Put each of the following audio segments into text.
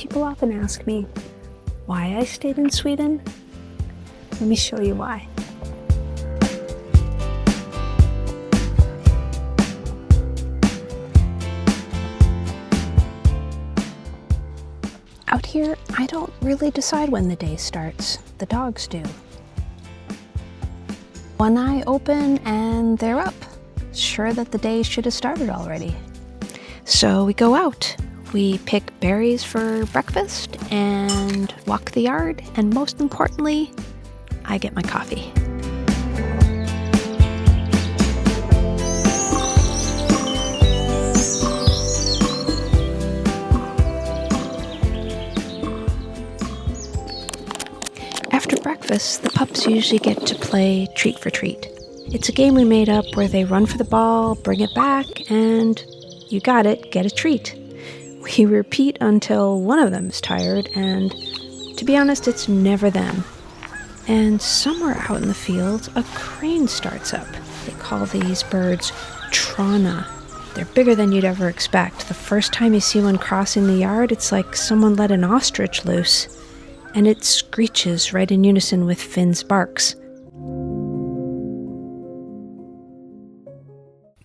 People often ask me why I stayed in Sweden. Let me show you why. Out here, I don't really decide when the day starts. The dogs do. One eye open and they're up, sure that the day should have started already. So we go out. We pick berries for breakfast and walk the yard, and most importantly, I get my coffee. After breakfast, the pups usually get to play treat for treat. It's a game we made up where they run for the ball, bring it back, and you got it, get a treat. We repeat until one of them is tired, and to be honest, it's never them. And somewhere out in the field, a crane starts up. They call these birds trana. They're bigger than you'd ever expect. The first time you see one crossing the yard, it's like someone let an ostrich loose. And it screeches right in unison with Finn's barks.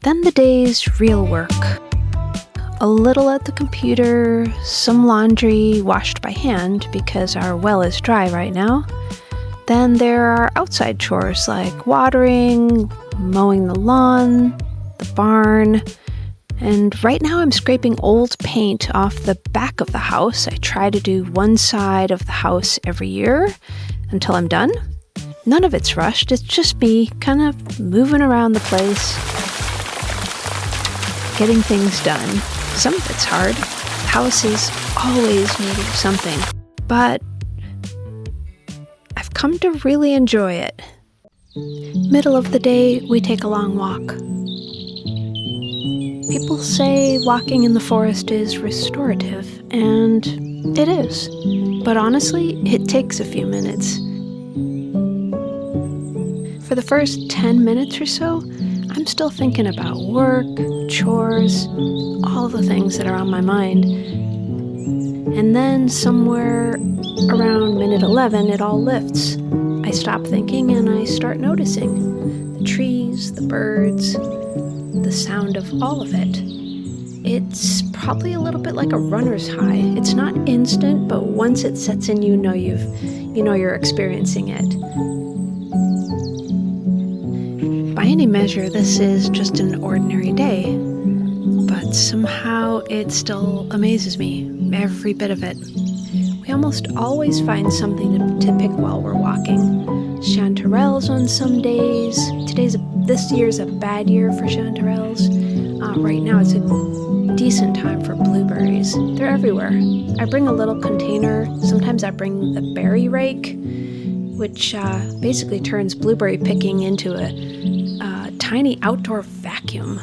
Then the day's real work. A little at the computer, some laundry washed by hand because our well is dry right now. Then there are outside chores like watering, mowing the lawn, the barn. And right now I'm scraping old paint off the back of the house. I try to do one side of the house every year until I'm done. None of it's rushed. It's just me kind of moving around the place, getting things done. Some of it's hard. The house is always needing something. But I've come to really enjoy it. Middle of the day, we take a long walk. People say walking in the forest is restorative, and it is. But honestly, it takes a few minutes. For the first 10 minutes or so, I'm still thinking about work, chores, all the things that are on my mind. And then somewhere around minute 11, it all lifts. I stop thinking and I start noticing the trees, the birds, the sound of all of it. It's probably a little bit like a runner's high. It's not instant, but once it sets in, you know you're experiencing it. By any measure, this is just an ordinary day, but somehow it still amazes me, every bit of it. We almost always find something to pick while we're walking. Chanterelles on some days. This year's a bad year for chanterelles. Right now it's a decent time for blueberries. They're everywhere. I bring a little container. Sometimes I bring the berry rake, which basically turns blueberry picking into a tiny outdoor vacuum.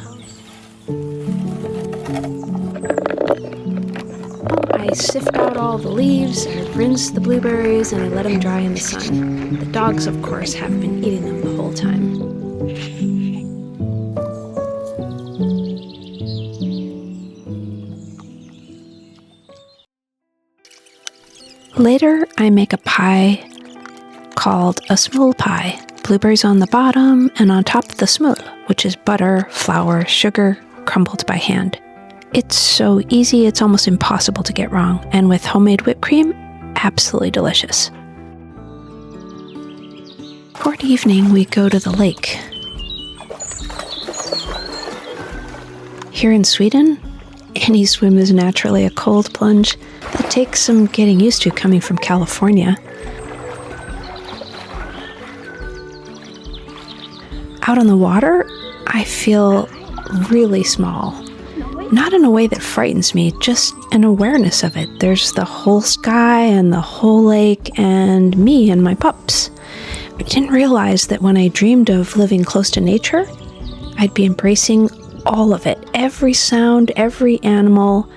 I sift out all the leaves, I rinse the blueberries, and I let them dry in the sun. The dogs, of course, have been eating them the whole time. Later, I make a pie called a smulpaj. Blueberries on the bottom, and on top the smul, which is butter, flour, sugar, crumbled by hand. It's so easy, it's almost impossible to get wrong, and with homemade whipped cream, absolutely delicious. Toward evening, we go to the lake. Here in Sweden, any swim is naturally a cold plunge that takes some getting used to coming from California. Out on the water, I feel really small. Not in a way that frightens me, just an awareness of it. There's the whole sky and the whole lake and me and my pups. I didn't realize that when I dreamed of living close to nature, I'd be embracing all of it, every sound, every animal.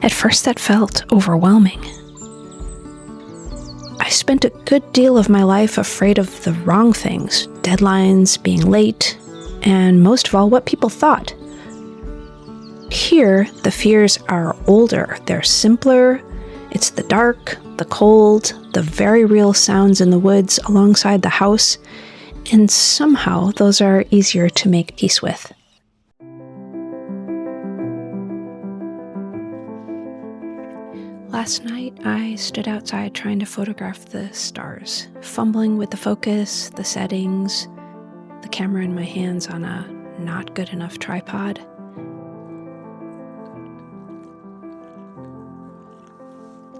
At first that felt overwhelming. I spent a good deal of my life afraid of the wrong things, deadlines, being late, and most of all, what people thought. Here, the fears are older. They're simpler. It's the dark, the cold, the very real sounds in the woods alongside the house, and somehow those are easier to make peace with. Last night, I stood outside trying to photograph the stars, fumbling with the focus, the settings, the camera in my hands on a not good enough tripod.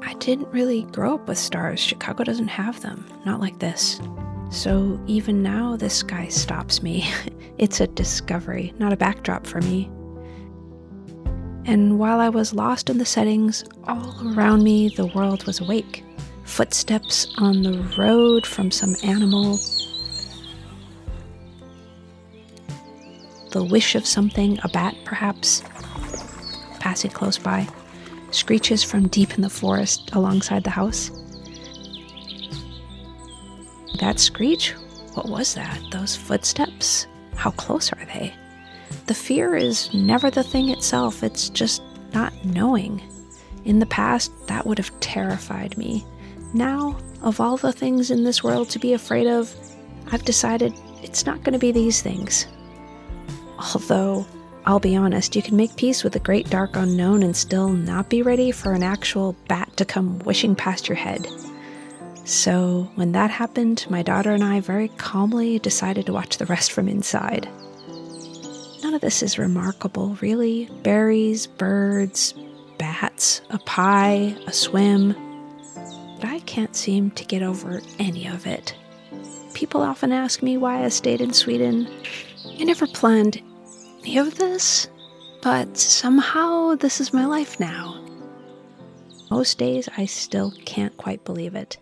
I didn't really grow up with stars. Chicago doesn't have them, not like this. So even now, the sky stops me. It's a discovery, not a backdrop for me. And while I was lost in the settings, all around me the world was awake. Footsteps on the road from some animal. The wish of something, a bat perhaps, passing close by. Screeches from deep in the forest alongside the house. That screech? What was that? Those footsteps? How close are they? The fear is never the thing itself, it's just not knowing. In the past, that would have terrified me. Now, of all the things in this world to be afraid of, I've decided it's not going to be these things. Although, I'll be honest, you can make peace with the great dark unknown and still not be ready for an actual bat to come wishing past your head. So, when that happened, my daughter and I very calmly decided to watch the rest from inside. None of this is remarkable, really. Berries, birds, bats, a pie, a swim. But I can't seem to get over any of it. People often ask me why I stayed in Sweden. I never planned any of this, but somehow this is my life now. Most days I still can't quite believe it.